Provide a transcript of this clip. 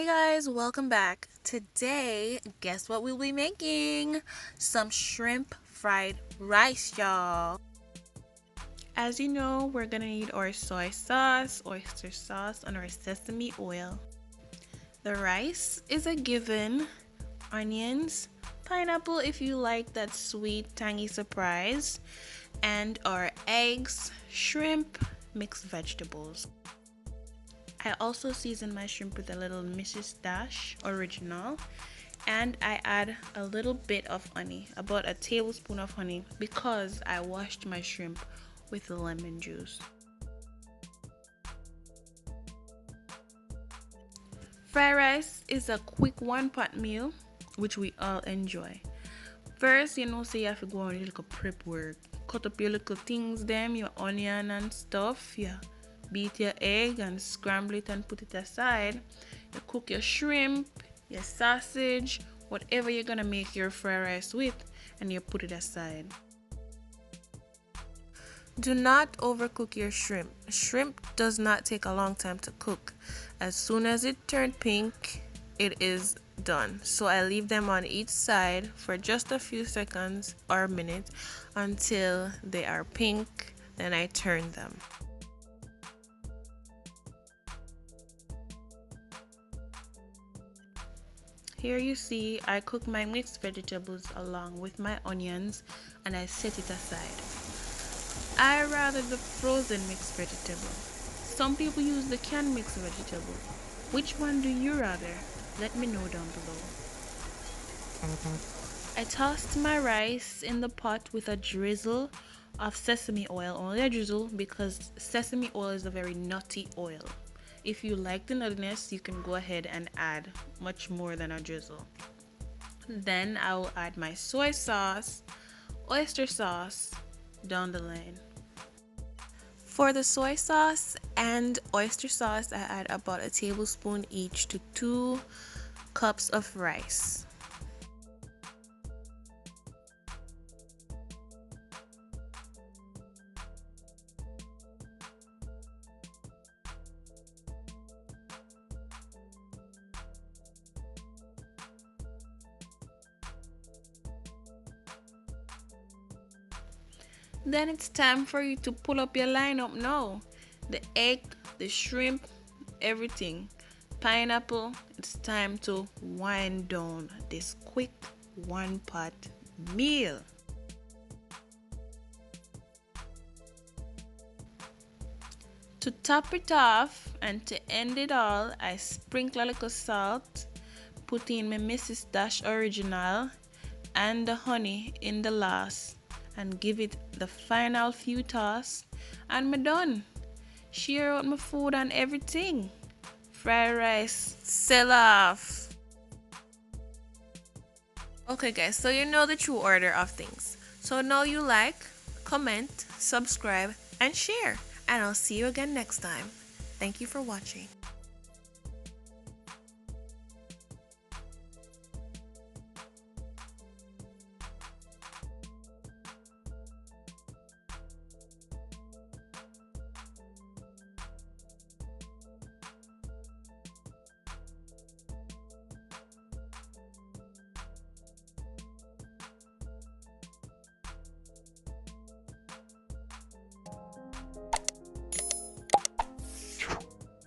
Guys, welcome back. Today, guess what we'll be making? Some shrimp fried rice, y'all. As you know, we're gonna need our soy sauce, oyster sauce, and our sesame oil. The rice is a given, onions, pineapple if you like that sweet, tangy surprise, and our eggs, shrimp, mixed vegetables. I also season my shrimp with a little Mrs. Dash original, and I add a little bit of honey, about a tablespoon of honey, because I washed my shrimp with lemon juice. Fried rice is a quick one-pot meal which we all enjoy. First, say you have to go on your little prep work. Cut up your little things, your onion and stuff. Yeah. Beat your egg and scramble it and put it aside. You cook your shrimp, your sausage, whatever you're gonna make your fried rice with, and you put it aside. Do not overcook your shrimp. Shrimp does not take a long time to cook. As soon as it turned pink, it is done. So I leave them on each side for just a few seconds or minutes until they are pink. Then I turn them. Here you see I cook my mixed vegetables along with my onions and I set it aside. I rather the frozen mixed vegetable. Some people use the canned mixed vegetable. Which one do you rather? Let me know down below. I tossed my rice in the pot with a drizzle of sesame oil. Only a drizzle because sesame oil is a very nutty oil. If you like the nuttiness, you can go ahead and add much more than a drizzle. Then I will add my soy sauce, oyster sauce down the line. For the soy sauce and oyster sauce, I add about a tablespoon each to 2 cups of rice. Then it's time for you to pull up your lineup now. The egg, the shrimp, everything. Pineapple, it's time to wind down this quick one-pot meal. To top it off and to end it all, I sprinkle a little salt, put in my Mrs. Dash original and the honey in the last, and give it the final few toss, and I'm done. Share out my food and everything. Fried rice, sell off. Okay guys, so you know the true order of things. So now you like, comment, subscribe, and share. And I'll see you again next time. Thank you for watching.